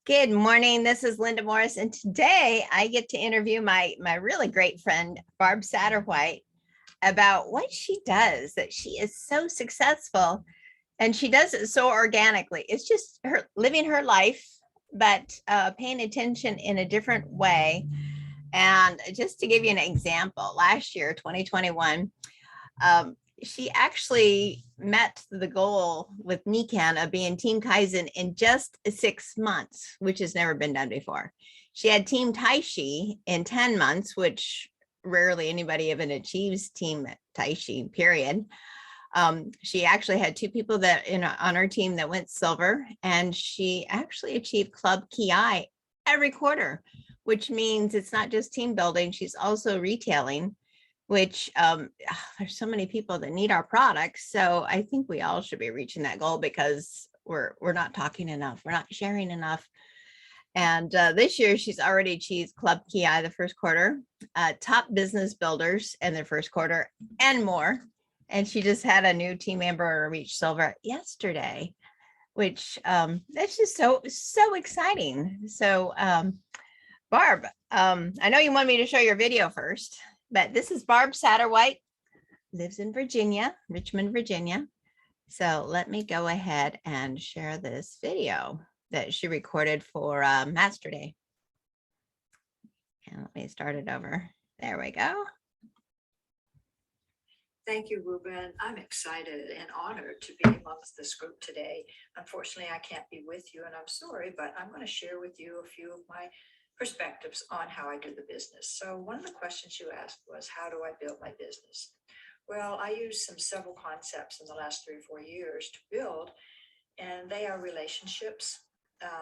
Good morning. This is Linda Morris, and today I get to interview my really great friend, Barb Satterwhite, about what she does, that she is so successful, and she does it so organically. It's just her living her life, but paying attention in a different way. And just to give you an example, last year, 2021, she actually met the goal with Nikken of being Team Kaizen in just 6 months, which has never been done before. She had Team Taishi in 10 months, which rarely anybody even achieves Team Taishi, period. She actually had 2 people that on her team that went silver, and she actually achieved Club Ki every quarter, which means it's not just team building, she's also retailing, which there's so many people that need our products. So I think we all should be reaching that goal because we're not talking enough. We're not sharing enough. And this year she's already achieved Club Ki the first quarter, top business builders in the first quarter and more. And she just had a new team member reach silver yesterday, which that's just so exciting. So Barb, I know you want me to show your video first, but this is Barb Satterwhite, lives in Virginia, Richmond, Virginia. So let me go ahead and share this video that she recorded for Master Day. And let me start it over. There we go. Thank you, Ruben. I'm excited and honored to be amongst this group today. Unfortunately, I can't be with you, and I'm sorry, but I'm going to share with you a few of my perspectives on how I do the business. So one of the questions you asked was, how do I build my business? Well, I used several concepts in the last 3 or 4 years to build, and they are relationships,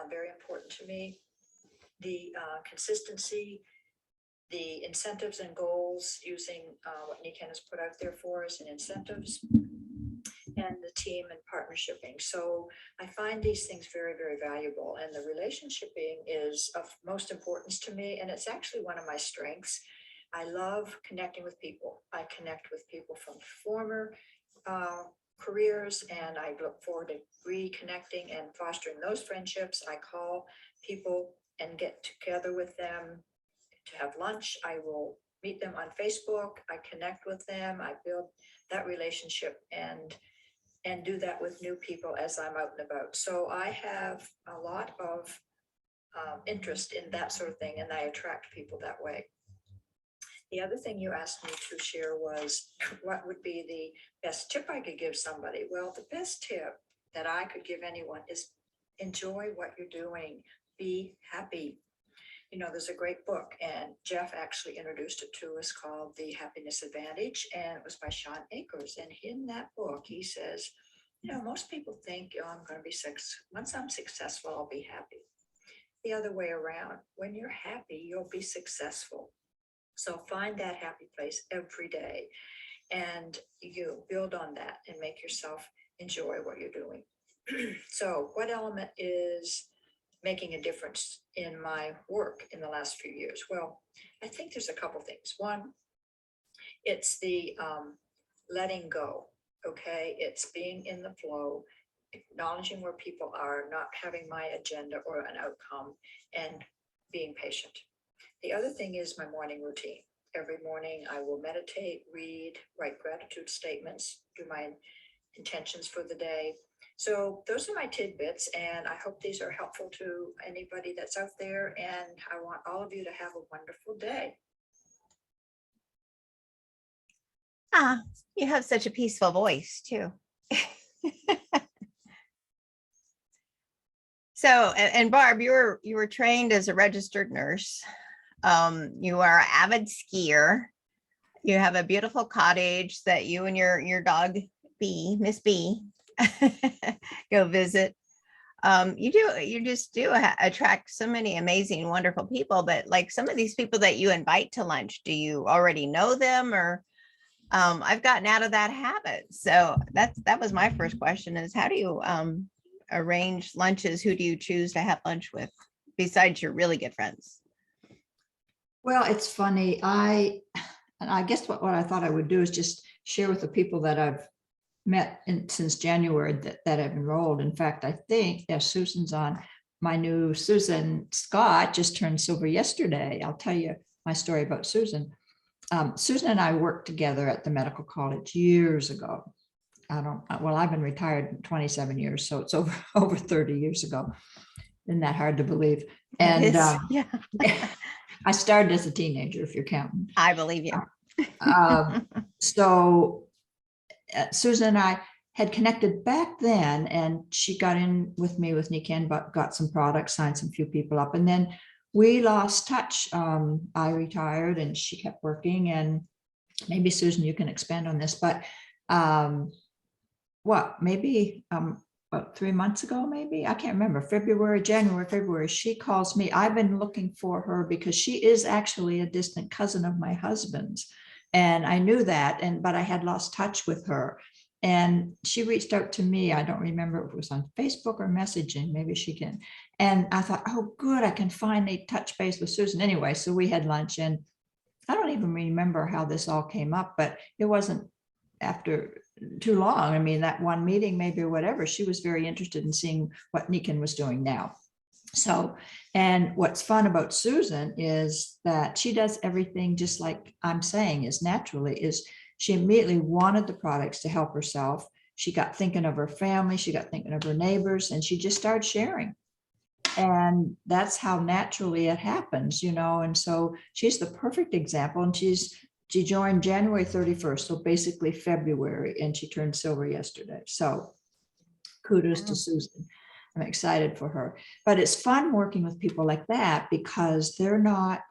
very important to me, the consistency, the incentives and goals, using what Nikken has put out there for us in incentives, and the team and partnershiping. So I find these things very, very valuable, and the relationshiping is of most importance to me, and it's actually one of my strengths. I love connecting with people. I connect with people from former careers, and I look forward to reconnecting and fostering those friendships. I call people and get together with them to have lunch. I will meet them on Facebook. I connect with them. I build that relationship and do that with new people as I'm out and about. So I have a lot of interest in that sort of thing, and I attract people that way. The other thing you asked me to share was what would be the best tip I could give somebody? Well, the best tip that I could give anyone is enjoy what you're doing. Be happy. You know, there's a great book, and Jeff actually introduced it to us, called The Happiness Advantage, and it was by Sean Akers. And in that book, he says, you know, most people think, oh, I'm going to be once I'm successful, I'll be happy. The other way around, when you're happy, you'll be successful. So find that happy place every day, and you build on that and make yourself enjoy what you're doing. So what element is making a difference in my work in the last few years? Well, I think there's a couple things. One, it's the letting go. Okay, it's being in the flow, acknowledging where people are, not having my agenda or an outcome, and being patient. The other thing is my morning routine. Every morning I will meditate, read, write gratitude statements, do my intentions for the day. So those are my tidbits, and I hope these are helpful to anybody that's out there, and I want all of you to have a wonderful day. You have such a peaceful voice too. So, and Barb, you were trained as a registered nurse. You are an avid skier. You have a beautiful cottage that you and your dog B, Miss B, go visit. You just do attract so many amazing, wonderful people. But like some of these people that you invite to lunch, do you already know them, or I've gotten out of that habit? So that was my first question, is how do you arrange lunches? Who do you choose to have lunch with besides your really good friends? Well, it's funny. I guess what I thought I would do is just share with the people that I've met since January that have enrolled. In fact, I think, yes, Susan's on, my new Susan Scott just turned silver yesterday. I'll tell you my story about Susan. Susan and I worked together at the medical college years ago. I've been retired 27 years, so it's over 30 years ago. Isn't that hard to believe? And yeah, I started as a teenager, if you're counting. I believe you. So Susan and I had connected back then, and she got in with me with Nikken, but got some products, signed some few people up, and then we lost touch. I retired and she kept working, and maybe Susan, you can expand on this, but maybe about 3 months ago, maybe, I can't remember, February, she calls me. I've been looking for her because she is actually a distant cousin of my husband's. And I knew that, but I had lost touch with her. And she reached out to me. I don't remember if it was on Facebook or messaging, maybe she can. And I thought, oh, good, I can finally touch base with Susan. Anyway, so we had lunch, and I don't even remember how this all came up, but it wasn't after too long. I mean, that one meeting, maybe, or whatever, she was very interested in seeing what Nikken was doing now. So, and what's fun about Susan is that she does everything just like I'm saying is naturally, is she immediately wanted the products to help herself. She got thinking of her family, she got thinking of her neighbors, and she just started sharing. And that's how naturally it happens, and so she's the perfect example. And she joined January 31st, so basically February, and she turned silver yesterday. So kudos to Susan. I'm excited for her. But it's fun working with people like that because they're not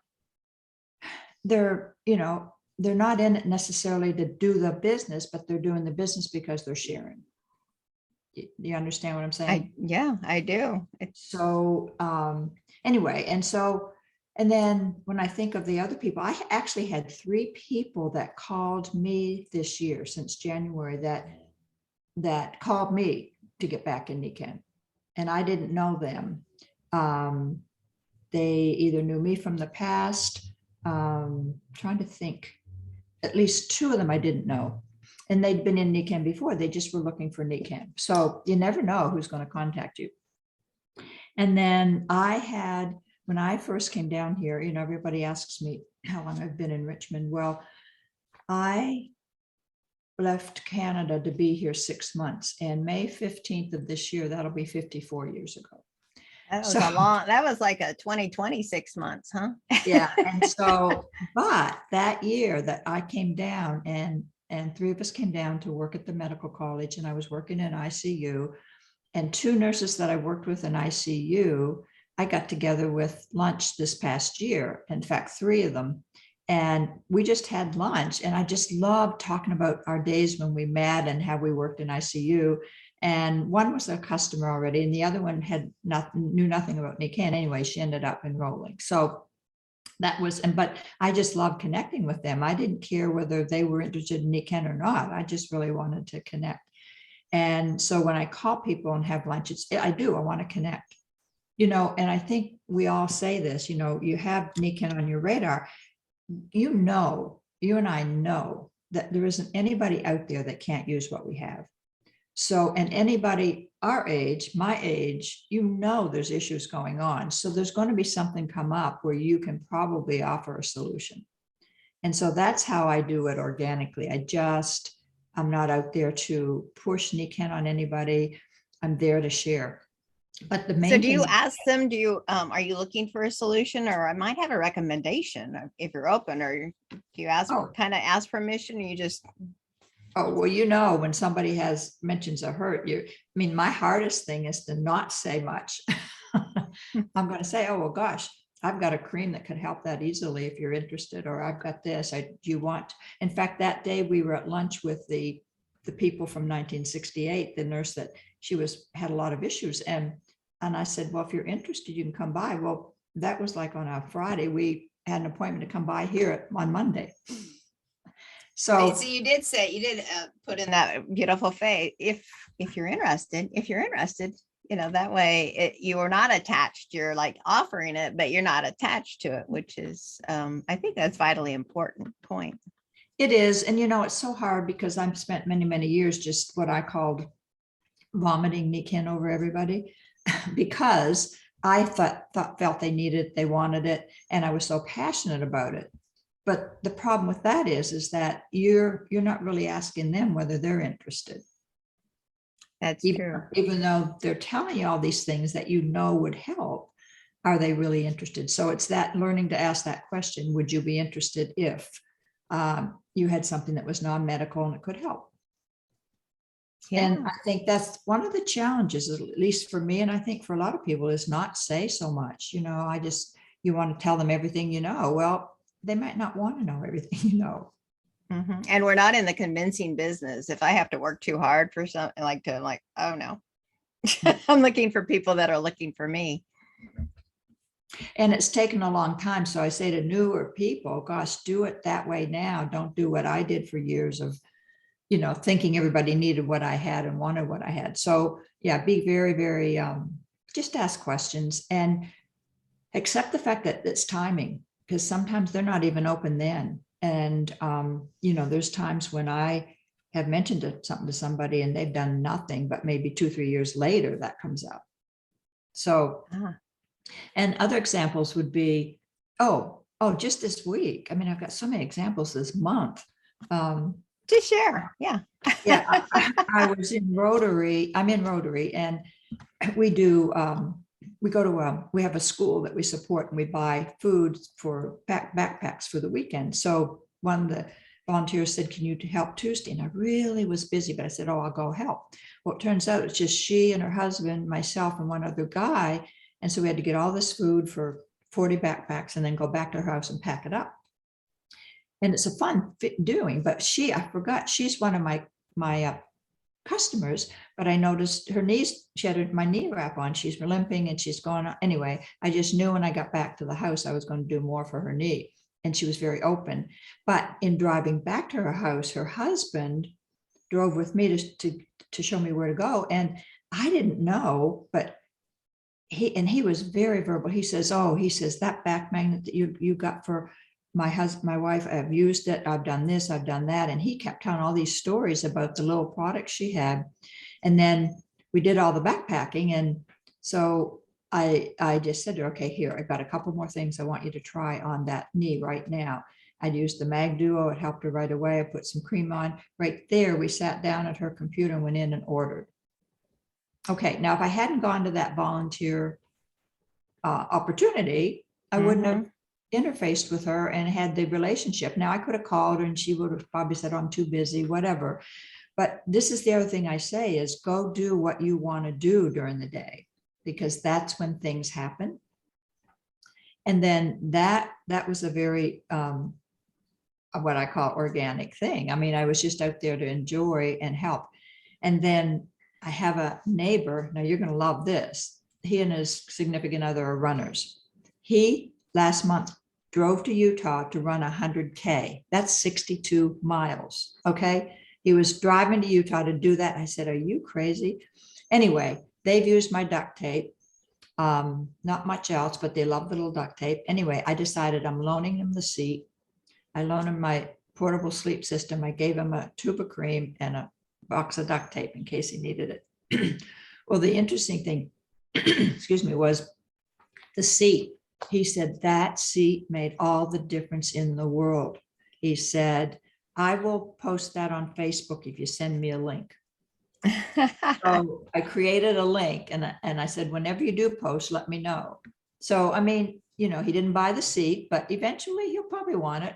in it necessarily to do the business, but they're doing the business because they're sharing. Do you understand what I'm saying? Yeah, I do. So anyway, and then when I think of the other people, I actually had 3 people that called me this year since January that called me to get back in Nikken, and I didn't know them. They either knew me from the past, trying to think, at least 2 of them I didn't know. And they'd been in Nikken before. They just were looking for Nikken. So you never know who's going to contact you. And then when I first came down here, everybody asks me how long I've been in Richmond. Well, I left Canada to be here 6 months, and May 15th of this year, that'll be 54 years ago. That was like a 2020 6 months, huh? Yeah. And so, but that year that I came down, and 3 of us came down to work at the medical college, and I was working in ICU, and 2 nurses that I worked with in ICU, I got together with lunch this past year. In fact, 3 of them. And we just had lunch, and I just loved talking about our days when we met and how we worked in ICU. And one was a customer already, and the other one knew nothing about Nikken. Anyway, she ended up enrolling. So that was, but I just loved connecting with them. I didn't care whether they were interested in Nikken or not. I just really wanted to connect. And so when I call people and have lunch, I want to connect, and I think we all say this, you have Nikken on your radar, you and I know that there isn't anybody out there that can't use what we have. So, and anybody our age, my age, there's issues going on. So there's going to be something come up where you can probably offer a solution. And so that's how I do it organically. I'm not out there to push Nikken on anybody. I'm there to share. But the main So do you ask them, are you looking for a solution, or I might have a recommendation if you're open, or do you kind of ask permission, or you just? Oh, well, when somebody mentions a hurt, my hardest thing is to not say much. I'm going to say, oh, well, gosh, I've got a cream that could help that easily if you're interested, or I've got this. Do you want? In fact, that day we were at lunch with the people from 1968, the nurse that had a lot of issues. And I said, well, if you're interested, you can come by. Well, that was like on a Friday. We had an appointment to come by here on Monday. So you did put in that beautiful face. If you're interested, that way you are not attached. You're like offering it, but you're not attached to it, which is, I think that's vitally important point. It is. And, it's so hard because I've spent many, many years just what I called vomiting Nikken over everybody because I felt they needed it, they wanted it, and I was so passionate about it. But the problem with that is that you're not really asking them whether they're interested. That's Even, true. even though they're telling you all these things that you know would help, are they really interested? So it's that learning to ask that question, would you be interested if you had something that was non-medical and it could help? Yeah. And I think that's one of the challenges, at least for me, and I think for a lot of people, is not say so much. You want to tell them everything you know. Well, they might not want to know everything you know. Mhm. And we're not in the convincing business. If I have to work too hard for something I'm like, oh no. I'm looking for people that are looking for me. And it's taken a long time. So I say to newer people, gosh, do it that way now. Don't do what I did for years of, thinking everybody needed what I had and wanted what I had. So yeah, be very, very, just ask questions and accept the fact that it's timing, because sometimes they're not even open then. And, there's times when I have mentioned something to somebody and they've done nothing, but maybe 2-3 years later that comes up. So, Ah, and other examples would be, just this week. I mean, I've got so many examples this month. to share. Yeah. Yeah, I was in Rotary. I'm in Rotary, and we do, we go to, we have a school that we support, and we buy food for backpacks for the weekend. So one of the volunteers said, can you help Tuesday? And I really was busy, but I said, oh, I'll go help. Well, it turns out it's just she and her husband, myself, and one other guy. And so we had to get all this food for 40 backpacks and then go back to her house and pack it up. And it's a fun doing, but I forgot, she's one of my customers, but I noticed her knees, she had my knee wrap on, she's limping and she's gone. Anyway, I just knew when I got back to the house, I was going to do more for her knee. And she was very open. But in driving back to her house, her husband drove with me to show me where to go. And I didn't know, but he was very verbal. He says, that back magnet that you got for my husband, my wife, I've used it. I've done this, I've done that. And he kept telling all these stories about the little products she had. And then we did all the backpacking. And so I just said to her, okay, here, I've got a couple more things I want you to try on that knee right now. I'd used the Mag Duo. It helped her right away. I put some cream on. Right there, we sat down at her computer and went in and ordered. Okay, now if I hadn't gone to that volunteer opportunity, I wouldn't have interfaced with her and had the relationship. Now I could have called her and she would have probably said, oh, I'm too busy, whatever. But this is the other thing I say is go do what you want to do during the day, because that's when things happen. And then that was a very, what I call organic thing. I mean, I was just out there to enjoy and help. And then I have a neighbor. Now you're going to love this. He and his significant other are runners. He last month drove to Utah to run 100K. That's 62 miles. Okay. He was driving to Utah to do that. I said, are you crazy? Anyway, they've used my duct tape. Not much else, but they love the little duct tape. Anyway, I decided I'm loaning him the seat. I loaned him my portable sleep system. I gave him a tube of cream and a box of duct tape in case he needed it. Well, the interesting thing, excuse me, was the seat. He said that seat made all the difference in the world. He said, I will post that on Facebook if you send me a link. So I created a link and I said, whenever you do post, let me know. So, I mean, he didn't buy the seat, but eventually he'll probably want it.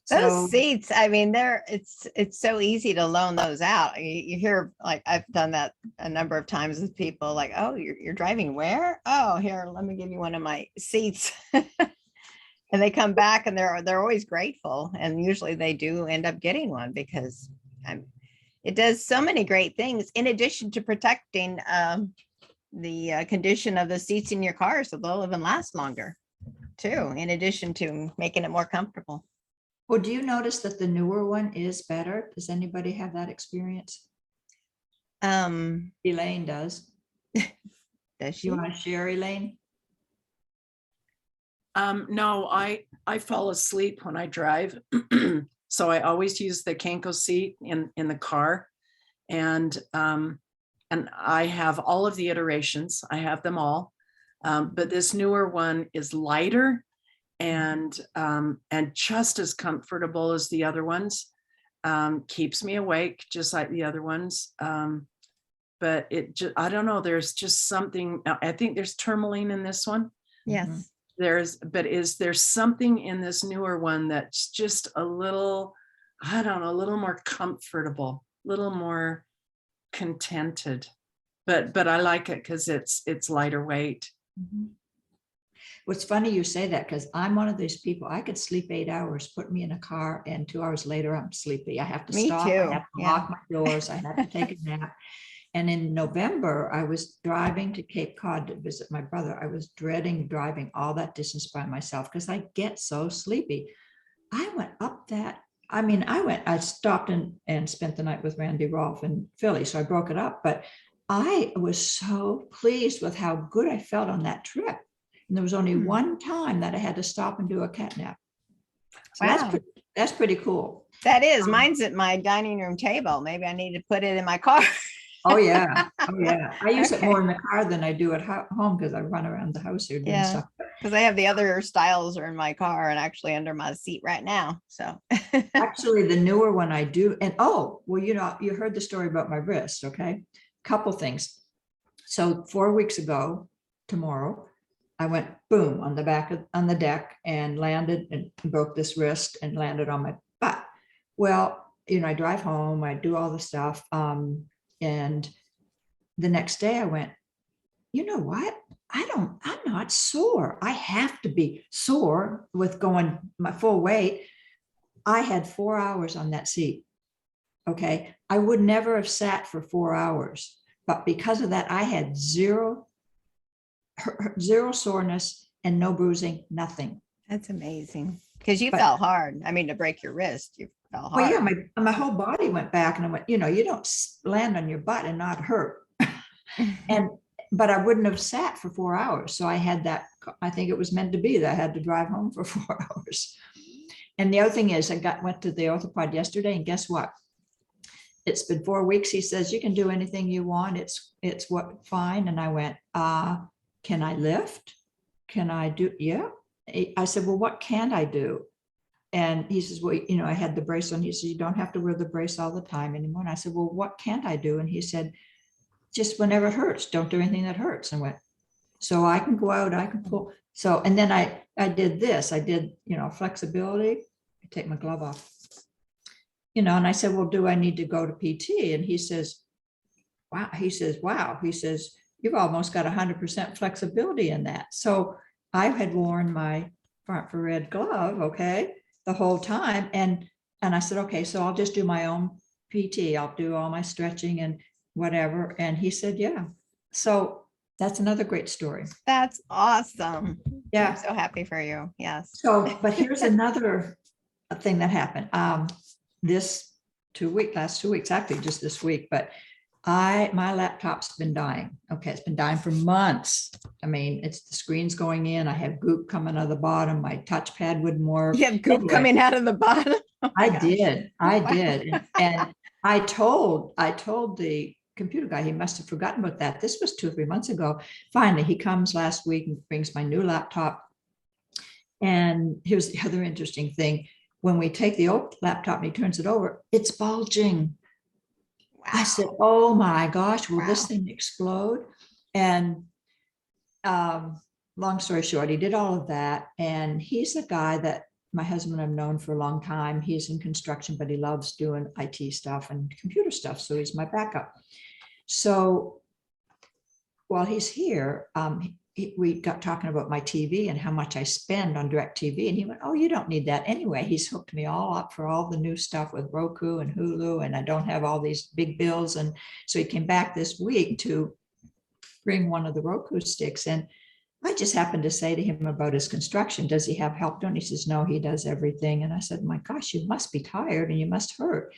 Those seats, I mean, it's so easy to loan those out. You hear, like, I've done that a number of times with people like, oh, you're driving where? Oh, here, let me give you one of my seats. And they come back and they're always grateful. And usually they do end up getting one because it does so many great things in addition to protecting the condition of the seats in your car so they'll even last longer too, in addition to making it more comfortable. Well, do you notice that the newer one is better? Does anybody have that experience? Elaine does. Does she? You want to share, Elaine? No, I fall asleep when I drive. So I always use the Kenko seat in the car. And and I have all of the iterations. I have them all. But this newer one is lighter and just as comfortable as the other ones. Keeps me awake just like the other ones. But it just, I don't know, there's just something, I think there's tourmaline in this one. Yes. Is there something in this newer one that's just a little, I don't know, a little more comfortable, a little more contented. But I like it because it's lighter weight. What's funny you say that, because I'm one of these people, I could sleep 8 hours, put me in a car, and 2 hours later, I'm sleepy. I have to Me stop. too. I have to Yeah. lock my doors. I have to take a nap. And in November, I was driving to Cape Cod to visit my brother. I was dreading driving all that distance by myself because I get so sleepy. I went up that. I stopped and spent the night with Randy Rolfe in Philly. So I broke it up, but I was so pleased with how good I felt on that trip. And there was only one time that I had to stop and do a cat nap. So Wow. that's pretty cool. That is, mine's at my dining room table. Maybe I need to put it in my car. Oh, yeah. Oh, yeah. I use it Okay. more in the car than I do at home because I run around the house here doing Yeah. stuff. Because I have the other styles are in my car and actually under my seat right now. So Actually, the newer one I do. And oh, well, you heard the story about my wrist. Okay. Couple things. So 4 weeks ago, tomorrow, I went boom on the deck and landed and broke this wrist and landed on my butt. Well, I drive home, I do all the stuff. And the next day I went, you know what? I'm not sore. I have to be sore with going my full weight. I had 4 hours on that seat. Okay. I would never have sat for 4 hours, but because of that, I had zero soreness and no bruising, nothing. that's amazing. Because you But- fell hard. I mean, to break your wrist, you fell hard. Well, yeah, my whole body went back and I went, you don't land on your butt and not hurt. But I wouldn't have sat for 4 hours. So I had that, I think it was meant to be that I had to drive home for 4 hours. And the other thing is went to the orthopod yesterday and guess what? It's been 4 weeks. He says, you can do anything you want. It's fine. And I went, can I lift? Can I do? Yeah. I said, well, what can't I do? And he says, well, I had the brace on. He said, you don't have to wear the brace all the time anymore. And I said, well, what can't I do? And he said, just whenever it hurts, don't do anything that hurts. And went, so I can go out, I can pull. So, and then I did this, I did, flexibility. I take my glove off, and I said, well, do I need to go to PT? And he says, wow. He says, you've almost got 100% flexibility in that. So I had worn my front for red glove, okay, the whole time. And I said, okay, so I'll just do my own PT. I'll do all my stretching and whatever. And he said, yeah. So that's another great story. That's awesome. Yeah. I'm so happy for you. Yes. So, but here's another thing that happened. Last 2 weeks, actually just this week, but my laptop's been dying. Okay. It's been dying for months. I mean, the screen's going in. I have goop coming out of the bottom. My touchpad wouldn't work. You have goop coming out of the bottom. Oh my I gosh. did. And I told the computer guy, he must have forgotten about that. This was 2 or 3 months ago. Finally, he comes last week and brings my new laptop. And here's the other interesting thing. When we take the old laptop and he turns it over, it's bulging. Wow. I said, oh my gosh, will this Wow. thing explode? And long story short, he did all of that. And he's a guy that my husband I've known for a long time. He's in construction, but he loves doing IT stuff and computer stuff. So he's my backup. So while he's here, we got talking about my TV and how much I spend on DirecTV. And he went, oh, you don't need that anyway. He's hooked me all up for all the new stuff with Roku and Hulu, and I don't have all these big bills. And so he came back this week to bring one of the Roku sticks. And I just happened to say to him about his construction, does he have help done? He says, no, he does everything. And I said, my gosh, you must be tired and you must hurt.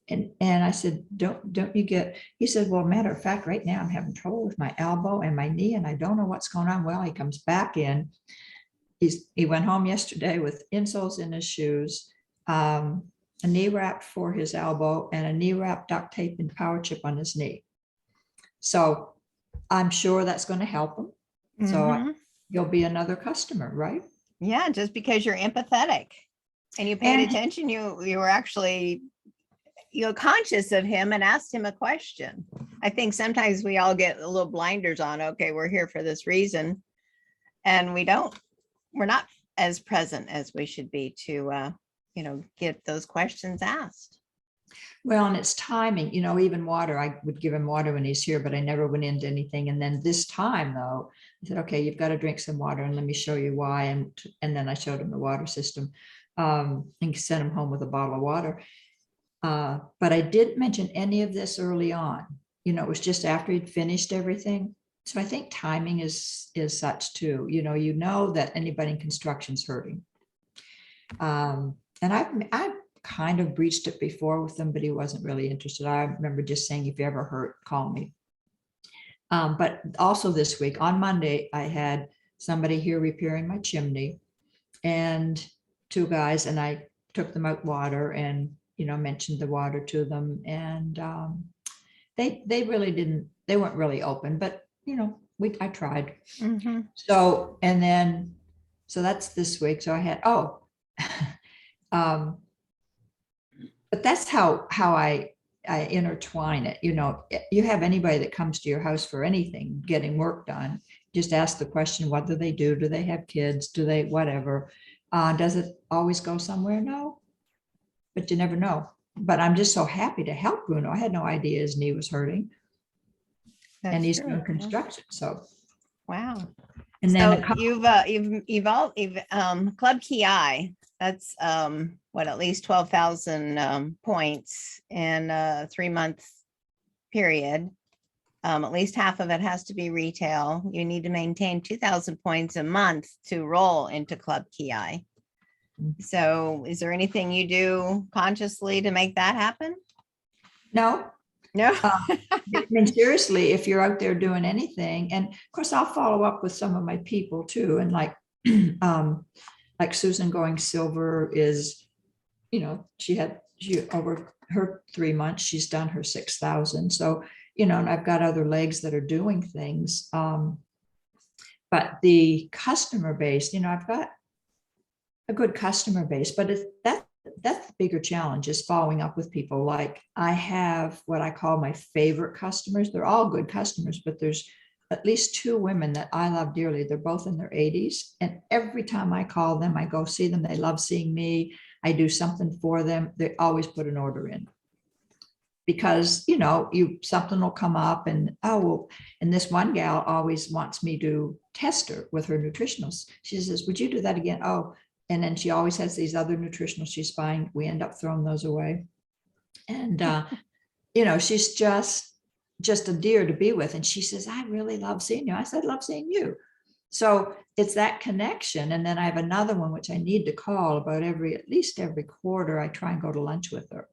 And I said, don't you get, he said, well, matter of fact, right now I'm having trouble with my elbow and my knee and I don't know what's going on. Well, he comes back in. He went home yesterday with insoles in his shoes, a knee wrap for his elbow and a knee wrap duct tape and power chip on his knee. So I'm sure that's going to help them. So Mhm. you'll be another customer, right? Yeah, just because you're empathetic and you paid And attention, you were actually, conscious of him and asked him a question. I think sometimes we all get a little blinders on, okay, we're here for this reason. And we're not as present as we should be to, get those questions asked. well, and it's timing, even water, I would give him water when he's here, but I never went into anything. And then this time though, I said, okay, you've got to drink some water and let me show you why. And then I showed him the water system, and sent him home with a bottle of water. But I didn't mention any of this early on. It was just after he'd finished everything. So I think timing is such too. You know that anybody in construction's hurting. And I've kind of breached it before with him, but he wasn't really interested. I remember just saying, if you ever hurt, call me. But also this week on Monday, I had somebody here repairing my chimney, and two guys, and I took them out water and mentioned the water to them, and they really didn't, they weren't really open, but I tried. Mhm. So so that's this week. So I had but that's how I intertwine it. You have anybody that comes to your house for anything, getting work done, just ask the question, what do? Do they have kids? Do they, whatever? Does it always go somewhere? No, but you never know. But I'm just so happy to help Bruno. I had no idea his knee was hurting, and That's he's true. doing Yeah. construction. So, Wow. and then So you've evolved, Club Ki, that's at least 12,000 points in a 3-month period. At least half of it has to be retail. You need to maintain 2,000 points a month to roll into Club Ki. So is there anything you do consciously to make that happen? no, No. I mean, seriously, if you're out there doing anything, and of course, I'll follow up with some of my people too. And like Susan going silver is, she over her 3 months, she's done her 6,000. So, and I've got other legs that are doing things. But the customer base, I've got a good customer base, but that's the bigger challenge, is following up with people. Like, I have what I call my favorite customers. They're all good customers, but there's at least 2 women that I love dearly. They're both in their 80s. And every time I call them, I go see them. They love seeing me. I do something for them. They always put an order in. Because, something will come up and, and this one gal always wants me to test her with her nutritionals. She says, would you do that again? Oh, and then she always has these other nutritionals she's buying. We end up throwing those away. And, she's just a dear to be with. And she says, I really love seeing you. I said, love seeing you. So it's that connection. And then I have another one, which I need to call about at least every quarter. I try and go to lunch with her.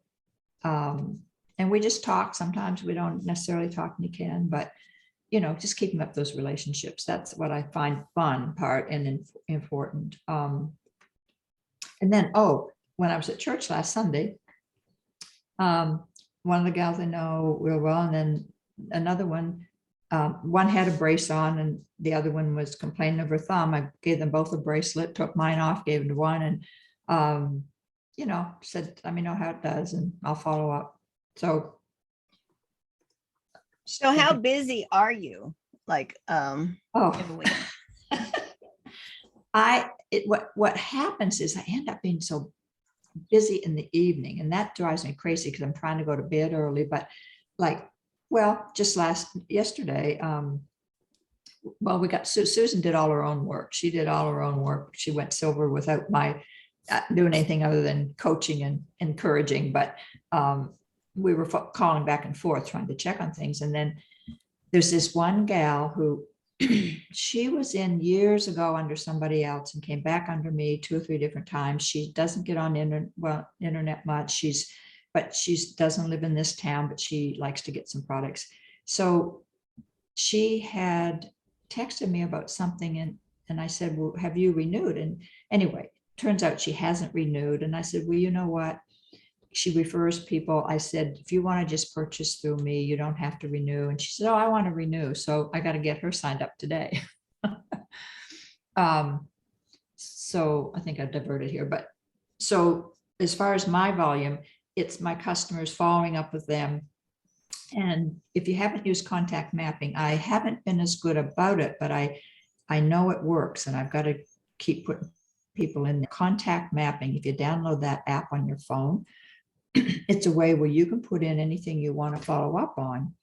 And we just talk. Sometimes we don't necessarily talk Nikken, but, just keeping up those relationships. That's what I find fun part and important. And then, when I was at church last Sunday, one of the gals I know real well, and then another one, one had a brace on and the other one was complaining of her thumb. I gave them both a bracelet, took mine off, gave it to one, and, said, let me know how it does and I'll follow up. So How busy are you? Like, in a week? What happens is I end up being so busy in the evening, and that drives me crazy because I'm trying to go to bed early. But just yesterday, we got Susan did all her own work. She did all her own work. She went silver without my doing anything other than coaching and encouraging. But we were calling back and forth trying to check on things. And then there's this one gal who she was in years ago under somebody else and came back under me 2 or 3 different times. She doesn't get on internet much. But she doesn't live in this town, but she likes to get some products. So she had texted me about something, and I said, well, have you renewed? And anyway, turns out she hasn't renewed. And I said, well, you know what? she refers people. I said, if you want to just purchase through me, you don't have to renew. And she said, oh, I want to renew. So I got to get her signed up today. So I think I diverted here, but so as far as my volume, it's my customers, following up with them. And if you haven't used contact mapping, I haven't been as good about it, but I know it works, and I've got to keep putting people in there. Contact mapping, if you download that app on your phone, it's a way where you can put in anything you want to follow up on.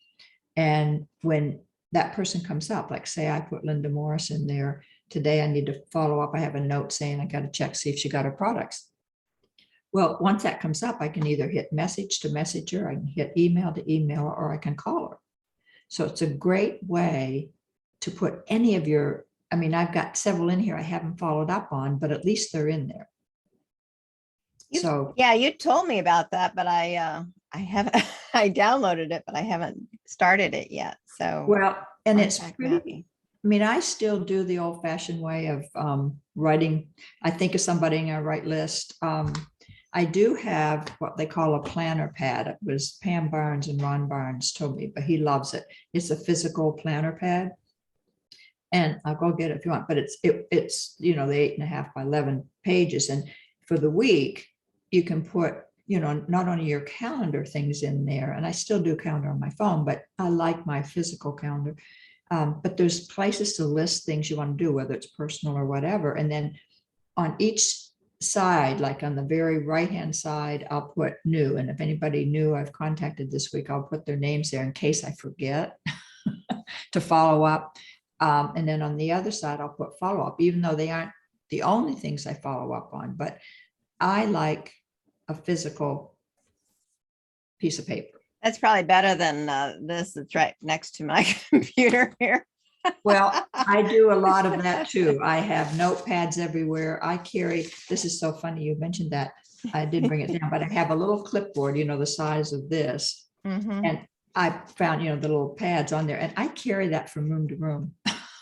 And when that person comes up, like say I put Linda Morris in there, today I need to follow up. I have a note saying I got to check, see if she got her products. Well, once that comes up, I can either hit message to messenger, I can hit email to email, or I can call her. So it's a great way to put any of your, I mean, I've got several in here I haven't followed up on, but at least they're in there. So Yeah, you told me about that, but I haven't, I downloaded it, but I haven't started it yet. So, well, and it's contact pretty, mapping. I mean, I still do the old fashioned way of writing. I think of somebody and I write list. I do have what they call a planner pad. It was Pam Barnes and Ron Barnes told me, but he loves it. It's a physical planner pad. And I'll go get it if you want, but it's the 8.5 by 11 pages. And for the week, you can put, not only your calendar things in there, and I still do calendar on my phone, but I like my physical calendar. But there's places to list things you want to do, whether it's personal or whatever. And then on each side, like on the very right-hand side, I'll put new. And if anybody new I've contacted this week, I'll put their names there in case I forget to follow up. And then on the other side, I'll put follow-up, even though they aren't the only things I follow up on. But I like a physical piece of paper. That's probably better than this that's right next to my computer here. Well, I do a lot of that too. I have notepads everywhere. I carry, this is so funny, you mentioned that. I didn't bring it down, but I have a little clipboard, the size of this. Mhm. And I found, the little pads on there, and I carry that from room to room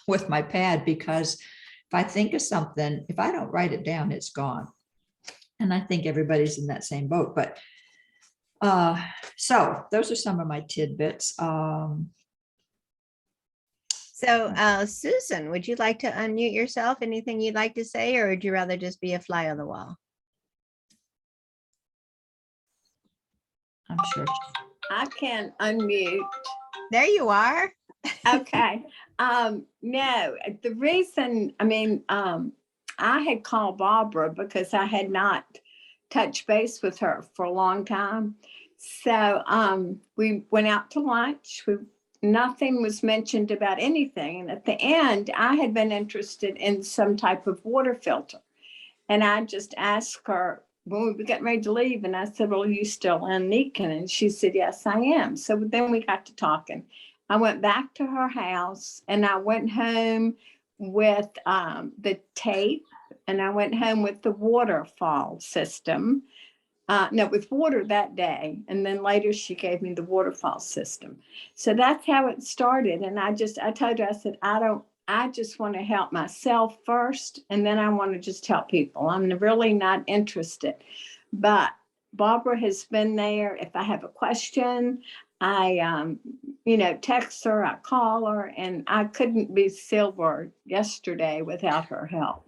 with my pad, because if I think of something, if I don't write it down, it's gone. And I think everybody's in that same boat. But so those are some of my tidbits. So, Susan, would you like to unmute yourself? Anything you'd like to say, or would you rather just be a fly on the wall? I'm sure. I can unmute. There you are. Okay. No, the reason, I had called Barbara because I had not touched base with her for a long time. So we went out to lunch. Nothing was mentioned about anything. And at the end, I had been interested in some type of water filter. And I just asked her when we were getting ready to leave, and I said, well, are you still in Nikken? And she said, yes, I am. So then we got to talking. I went back to her house, and I went home with the tape, and I went home with the waterfall system. No, with water that day. And then later she gave me the waterfall system. So that's how it started. And I told her, I said, I just want to help myself first. And then I want to just help people. I'm really not interested. But Barbara has been there. If I have a question, I, text her, I call her, and I couldn't be silver yesterday without her help.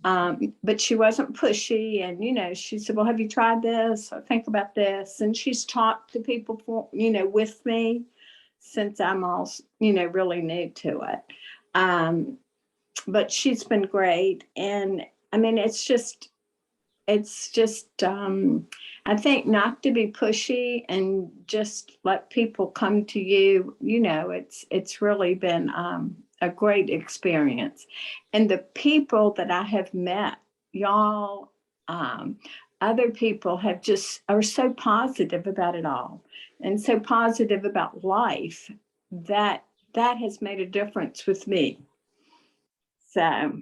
But she wasn't pushy, and, she said, well, have you tried this? Or think about this. And she's talked to people with me since I'm all, really new to it. But she's been great. And it's just, I think not to be pushy and just let people come to you, it's really been, a great experience. And the people that I have met, y'all, other people are so positive about it all and so positive about life that has made a difference with me. So.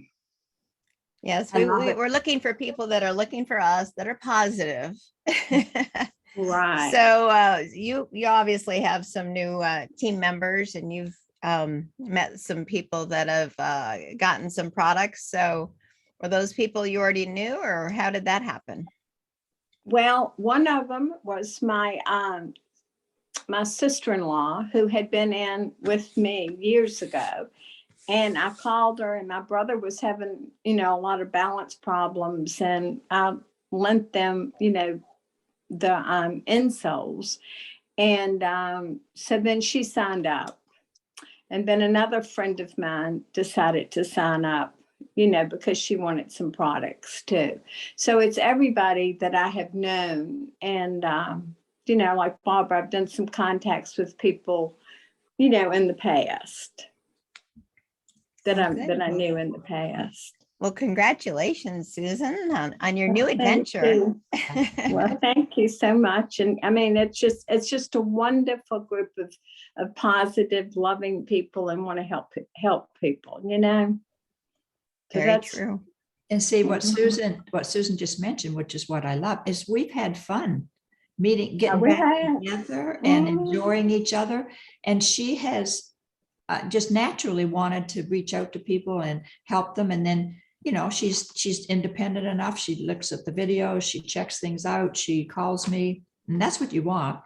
Yes, we're looking for people that are looking for us, that are positive. Right. So you obviously have some new team members, and you've met some people that have gotten some products. So were those people you already knew, or how did that happen? Well, one of them was my sister-in-law, who had been in with me years ago. And I called her, and my brother was having, a lot of balance problems, and I lent them, the insoles. And so then she signed up. And then another friend of mine decided to sign up, because she wanted some products too. So it's everybody that I have known. And, like Barbara, I've done some contacts with people, in the past that I knew in the past. Well, congratulations, Susan, on your new Thank adventure. you. Well, thank you so much. And I mean, it's just a wonderful group of positive, loving people, and want to help people, So Very that's true. And see what Mhm. Susan just mentioned, which is what I love, is we've had fun meeting, getting we back have. together and Mhm. enjoying each other. And she has just naturally wanted to reach out to people and help them. And then, she's independent enough. She looks at the videos, she checks things out, she calls me, and that's what you want.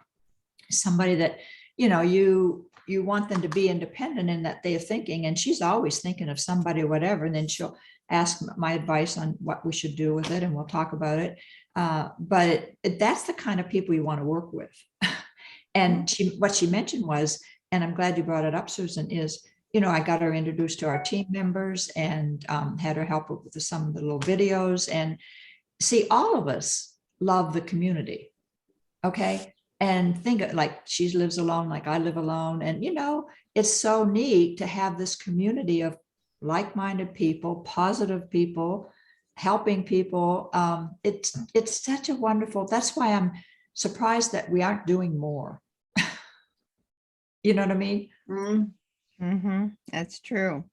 Somebody that, you want them to be independent in that they're thinking, and she's always thinking of somebody or whatever. And then she'll ask my advice on what we should do with it, and we'll talk about it. But that's the kind of people you want to work with. And what she mentioned was, and I'm glad you brought it up, Susan, is, I got her introduced to our team members, and had her help with some of the little videos. And see, all of us love the community. Okay. And think like she lives alone, like I live alone. And, it's so neat to have this community of like-minded people, positive people, helping people. It's such a wonderful, that's why I'm surprised that we aren't doing more. You know what I mean? That's true.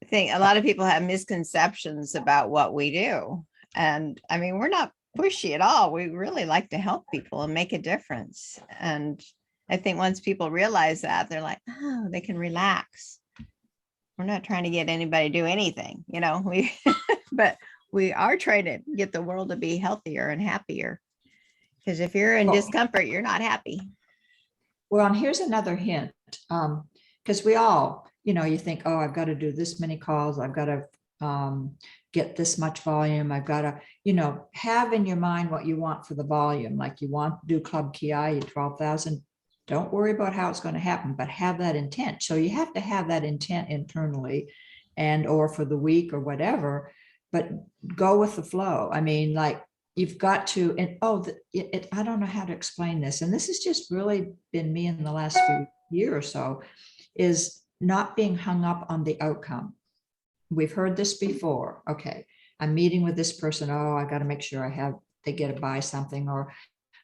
I think a lot of people have misconceptions about what we do. And I mean, we're not pushy at all. We really like to help people and make a difference. And I think once people realize that, they're like, oh, they can relax. We're not trying to get anybody to do anything, but we are trying to get the world to be healthier and happier. Because if you're in discomfort, you're not happy. Well, and here's another hint, because we all, you think, oh, I've got to do this many calls, I've got to get this much volume, I've got to, have in your mind what you want for the volume. Like you want to do Club Ki, 12,000. Don't worry about how it's going to happen, but have that intent. So you have to have that intent internally, and or for the week or whatever, but go with the flow. I mean, like, you've got to, and I don't know how to explain this. And this has just really been me in the last few years or so, is not being hung up on the outcome. We've heard this before. Okay, I'm meeting with this person. Oh, I got to make sure they get to buy something, or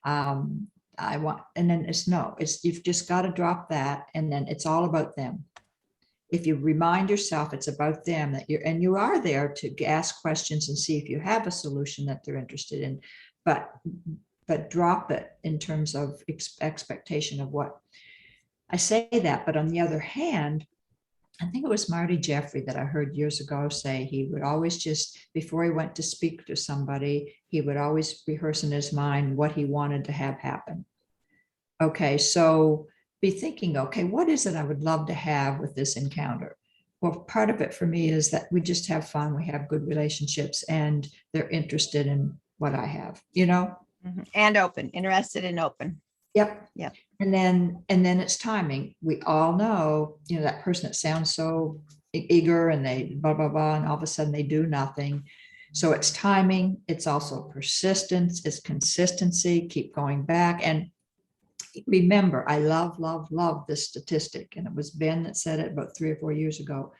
I want, and then you've just got to drop that. And then it's all about them. If you remind yourself it's about them, that you are there to ask questions and see if you have a solution that they're interested in, but drop it in terms of expectation of what I say that. But on the other hand, I think it was Marty Jeffrey that I heard years ago say he would always just, before he went to speak to somebody, he would always rehearse in his mind what he wanted to have happen. Okay, so be thinking, okay, what is it I would love to have with this encounter? Well, part of it for me is that we just have fun, we have good relationships, and they're interested in what I have, And open, interested and open. Yep. Yep. And then it's timing. We all know, that person that sounds so eager and they blah, blah, blah, and all of a sudden they do nothing. So it's timing. It's also persistence. It's consistency. Keep going back. And remember, I love this statistic. And it was Ben that said it about 3 or 4 years ago.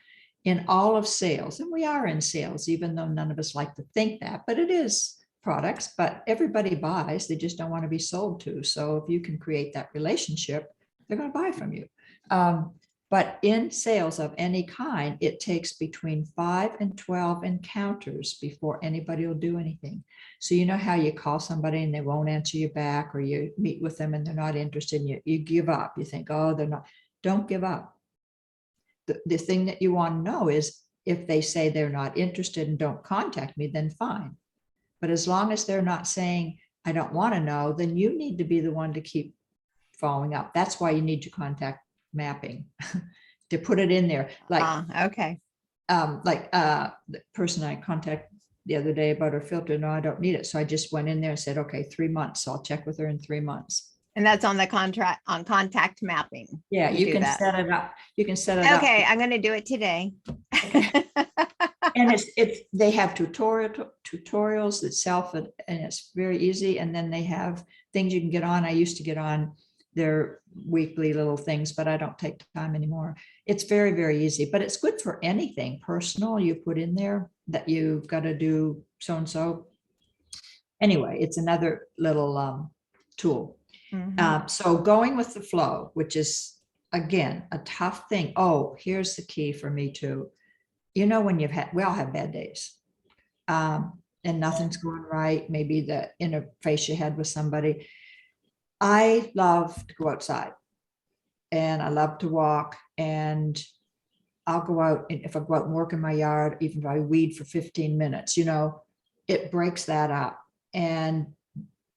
In all of sales, and we are in sales, even though none of us like to think that, but it is products, but everybody buys, they just don't want to be sold to. So if you can create that relationship, they're going to buy from you. But in sales of any kind, it takes between 5 and 12 encounters before anybody will do anything. So you know how you call somebody and they won't answer you back, or you meet with them and they're not interested, and you give up. You think, oh, they're not. Don't give up. The thing that you want to know is, if they say they're not interested and don't contact me, then fine. But as long as they're not saying, I don't want to know, then you need to be the one to keep following up. That's why you need to contact mapping to put it in there. Okay. The person I contacted the other day about her filter, no, I don't need it. So I just went in there and said, okay, 3 months. So I'll check with her in 3 monthit's. And that's on the contract, on contact mapping. Yeah, you do can that. set it up. You can set it up. Okay, I'm gonna do it today. And they have tutorials itself, and it's very easy. And then they have things you can get on. I used to get on their weekly little things, but I don't take the time anymore. It's very, very easy, but it's good for anything personal you put in there that you've got to do so-and-so. Anyway, it's another little tool. Mhm. So going with the flow, which is, again, a tough thing. Oh, here's the key for me too. You know, when we all have bad days, and nothing's going right. Maybe the interface you had with somebody. I love to go outside, and I love to walk, and I'll go out, and if I go out and work in my yard, even if I weed for 15 minutes, it breaks that up. And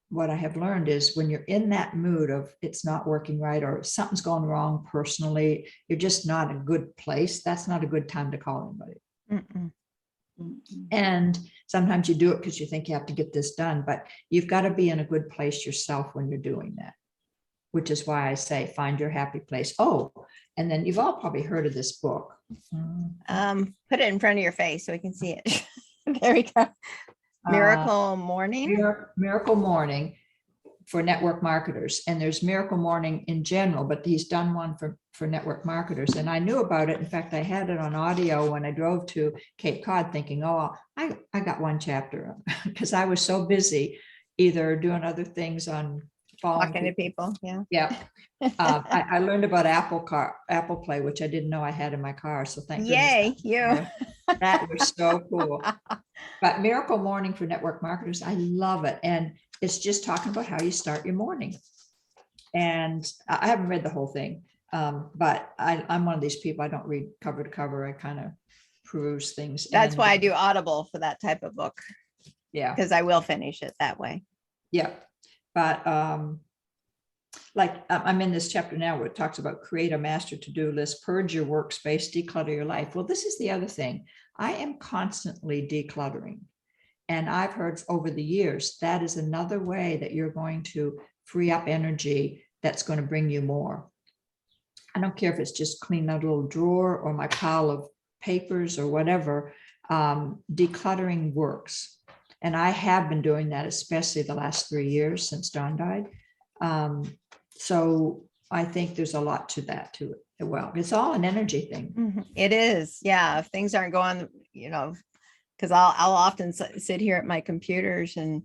what I have learned is when you're in that mood of it's not working right or something's going wrong personally, you're just not in a good place. That's not a good time to call anybody. Mm-mm. And sometimes you do it because you think you have to get this done, but you've got to be in a good place yourself when you're doing that, which is why I say find your happy place. Oh, and then you've all probably heard of this book. Put it in front of your face so we can see it. There we go. Miracle Morning. Miracle Morning for network marketers. And there's Miracle Morning in general, but he's done one for network marketers. And I knew about it. In fact, I had it on audio when I drove to Cape Cod thinking, oh, I got one chapter because I was so busy either doing other things on Talking to people. Yeah. Yeah. I learned about Apple Play, which I didn't know I had in my car. So thank Yay, goodness. you. That was so cool. But Miracle Morning for network marketers, I love it. And it's just talking about how you start your morning. And I haven't read the whole thing, but I'm one of these people, I don't read cover to cover. I kind of peruse things. That's why I do Audible for that type of book. Yeah. Because I will finish it that way. Yeah. But I'm in this chapter now where it talks about create a master to-do list, purge your workspace, declutter your life. Well, this is the other thing. I am constantly decluttering. And I've heard over the years, that is another way that you're going to free up energy that's going to bring you more. I don't care if it's just clean out a little drawer or my pile of papers or whatever, decluttering works. And I have been doing that, especially the last 3 years since Dawn died. So I think there's a lot to that too. Well, it's all an energy thing. It is. Yeah. If things aren't going, because I'll often sit here at my computers and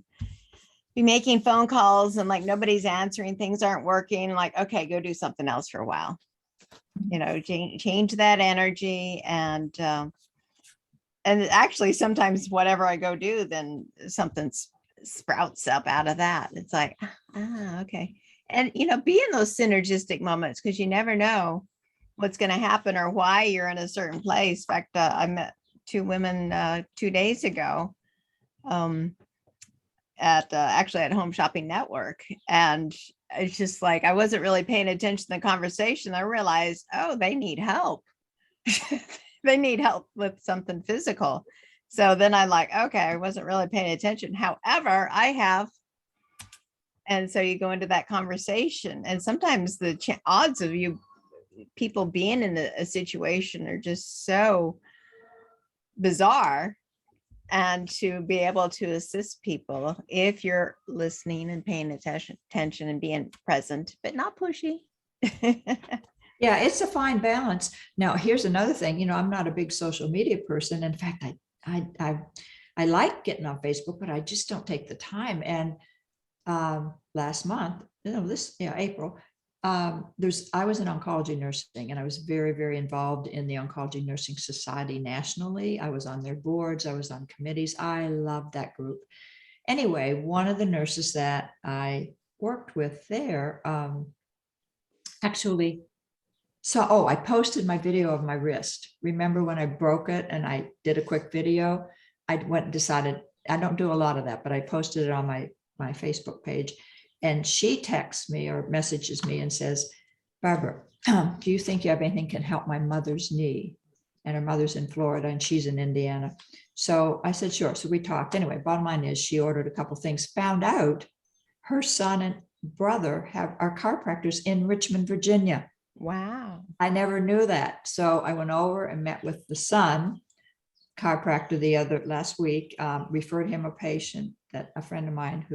be making phone calls and like nobody's answering, things aren't working. Like, okay, go do something else for a while. Change that energy and actually sometimes whatever I go do, then something sprouts up out of that. It's like, okay. And, be in those synergistic moments because you never know what's going to happen or why you're in a certain place. In fact, I met 2 women 2 days ago at Home Shopping Network. And it's just like, I wasn't really paying attention to the conversation. I realized, oh, they need help. They need help with something physical. So then I'm like, okay, I wasn't really paying attention. However, I have. And so you go into that conversation and sometimes the odds of people being in a situation are just so bizarre. And to be able to assist people if you're listening and paying attention and being present, but not pushy. Yeah, it's a fine balance. Now, here's another thing. I'm not a big social media person. In fact, I like getting on Facebook, but I just don't take the time. And last month, April, I was in oncology nursing, and I was very, very involved in the Oncology Nursing Society nationally. I was on their boards. I was on committees. I loved that group. Anyway, one of the nurses that I worked with there I posted my video of my wrist. Remember when I broke it and I did a quick video? I went and decided I don't do a lot of that, but I posted it on my Facebook page. And she texts me or messages me and says, Barbara, do you think you have anything can help my mother's knee? And her mother's in Florida and she's in Indiana. So I said, sure. So we talked. Anyway, bottom line is she ordered a couple things, found out her son and brother are chiropractors in Richmond, Virginia. Wow. I never knew that. So I went over and met with the son chiropractor last week, referred him a patient, that a friend of mine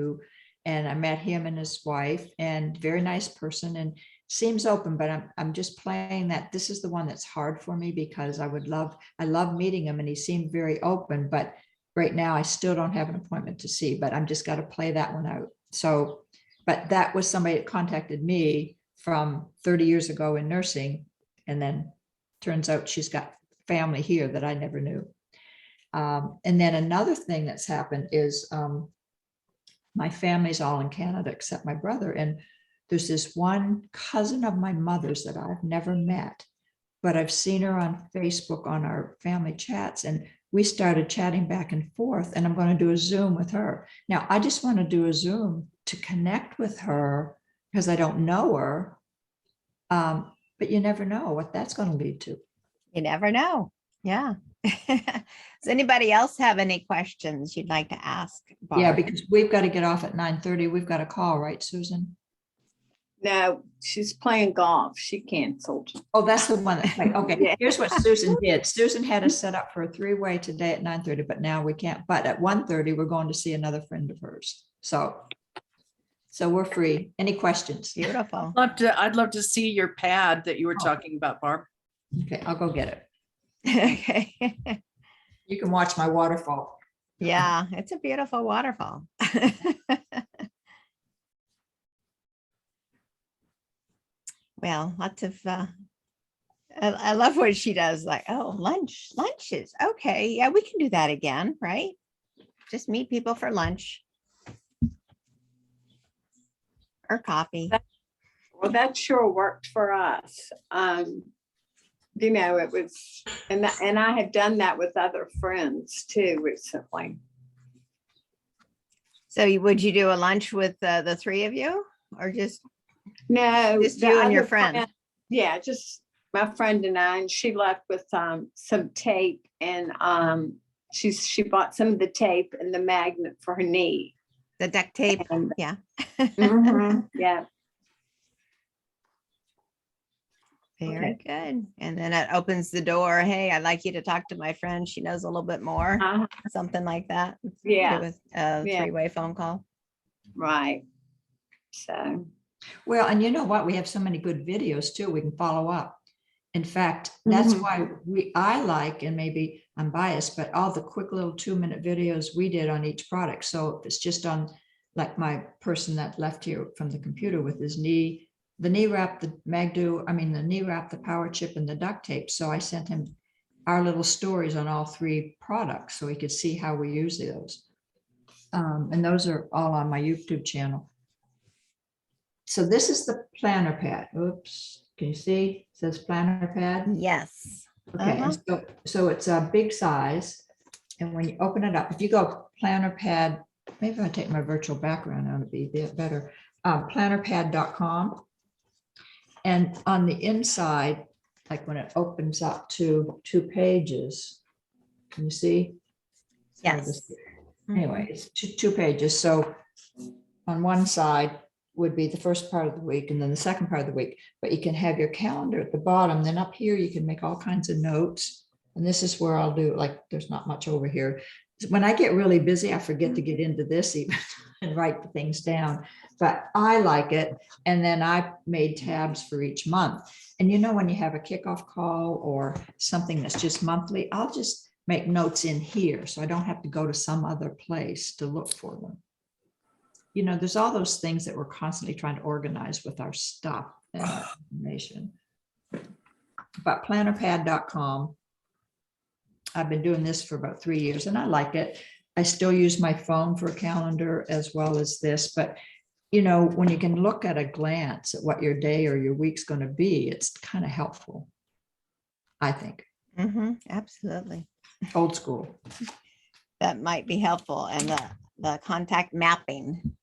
and I met him and his wife, and very nice person and seems open, but I'm just playing that. This is the one that's hard for me because I love meeting him and he seemed very open, but right now I still don't have an appointment to see, but I'm just got to play that one out. So, but that was somebody that contacted me from 30 years ago in nursing. And then turns out she's got family here that I never knew. And then another thing that's happened is my family's all in Canada except my brother. And there's this one cousin of my mother's that I've never met, but I've seen her on Facebook on our family chats. And we started chatting back and forth, and I'm going to do a Zoom with her. Now, I just want to do a Zoom to connect with her because I don't know her. But you never know what that's going to lead to. You never know. Yeah. Does anybody else have any questions you'd like to ask? Barb? Yeah, because we've got to get off at 9:30. We've got a call, right, Susan? No, she's playing golf. She canceled. Oh, that's the one. Okay, Yeah. here's what Susan did. Susan had us set up for a 3-way today at 9:30, but now we can't. But at 1:30, we're going to see another friend of hers. So we're free. Any questions? Beautiful. I'd love to see your pad that you were talking about, Barb. Okay, I'll go get it. Okay. You can watch my waterfall. Yeah, it's a beautiful waterfall. Well, lots of, I love what she does. Like, oh, lunches. Okay. Yeah, we can do that again, right? Just meet people for lunch. Or coffee. Well, that sure worked for us. You know, it was, and I had done that with other friends too recently. So would you do a lunch with the three of you or just No, Just the you and your other friend? Yeah, just my friend and I, and she left with some tape, and she bought some of the tape and the magnet for her knee. the duct tape? And, Yeah. yeah. Very good. And then it opens the door. Hey, I'd like you to talk to my friend. She knows a little bit more. Something like that. Yeah. With a Yeah. 3-way phone call. Right. So. Well, and you know what? We have so many good videos too. We can follow up. In fact, that's why I like, and maybe I'm biased, but all the quick little 2-minute videos we did on each product. So if it's just on, like my person that left here from the computer with his knee, the knee wrap, the the knee wrap, the power chip, and the duct tape. So I sent him our little stories on all 3 products so he could see how we use those. And those are all on my YouTube channel. So this is the planner pad. Oops, can you see? It says planner pad. Yes. Okay, and so it's a big size. And when you open it up, if you go planner pad, maybe I'll take my virtual background out, it'd be better. Plannerpad.com. And on the inside, like when it opens up to 2 pages, can you see? Yes. Anyway, it's 2 pages. So on one side would be the first part of the week and then the second part of the week, but you can have your calendar at the bottom. Then up here, you can make all kinds of notes. And this is where I'll do, like, there's not much over here. When I get really busy, I forget to get into this even and write the things down, but I like it. And then I made tabs for each month. And you know, when you have a kickoff call or something that's just monthly, I'll just make notes in here. So I don't have to go to some other place to look for them. You know, there's all those things that we're constantly trying to organize with our stuff and our information. But plannerpad.com. I've been doing this for about 3 years and I like it. I still use my phone for a calendar as well as this, but you know, when you can look at a glance at what your day or your week's going to be, it's kind of helpful, I think. Absolutely. Old school. that might be helpful, and the contact mapping.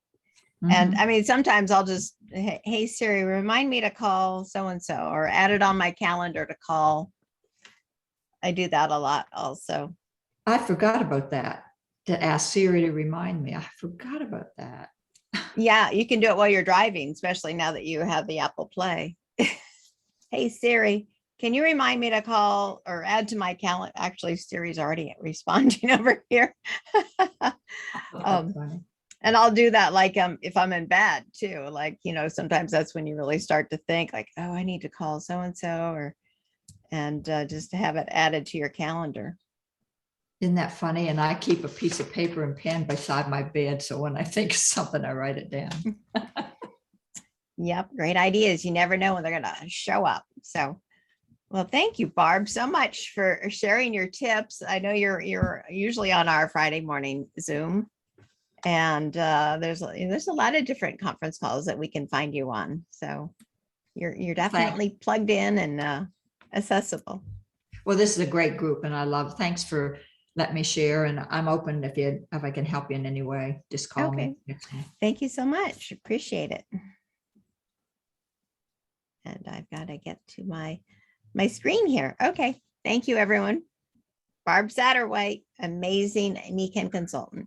And Mhm. I mean, sometimes I'll just, hey Siri, remind me to call so-and-so, or add it on my calendar to call. I do that a lot also. I forgot about that, to ask Siri to remind me. I forgot about that. Yeah, you can do it while you're driving, especially now that you have the Apple Play. Hey Siri, can you remind me to call or add to my calendar? Actually, Siri's already responding over here. That's funny. And I'll do that like if I'm in bed too. Like, sometimes that's when you really start to think like, oh, I need to call so-and-so, and just to have it added to your calendar. Isn't that funny? And I keep a piece of paper and pen beside my bed. So when I think of something, I write it down. Yep, great ideas. You never know when they're gonna show up. So, well, thank you, Barb, so much for sharing your tips. I know you're usually on our Friday morning Zoom, and there's a lot of different conference calls that we can find you on. So you're definitely plugged in and accessible. Well, this is a great group and thanks for letting me share, and I'm open if I can help you in any way, just call me. Thank you so much. Appreciate it. And I've got to get to my screen here. Okay. Thank you, everyone. Barb Satterwhite, amazing Nikken consultant.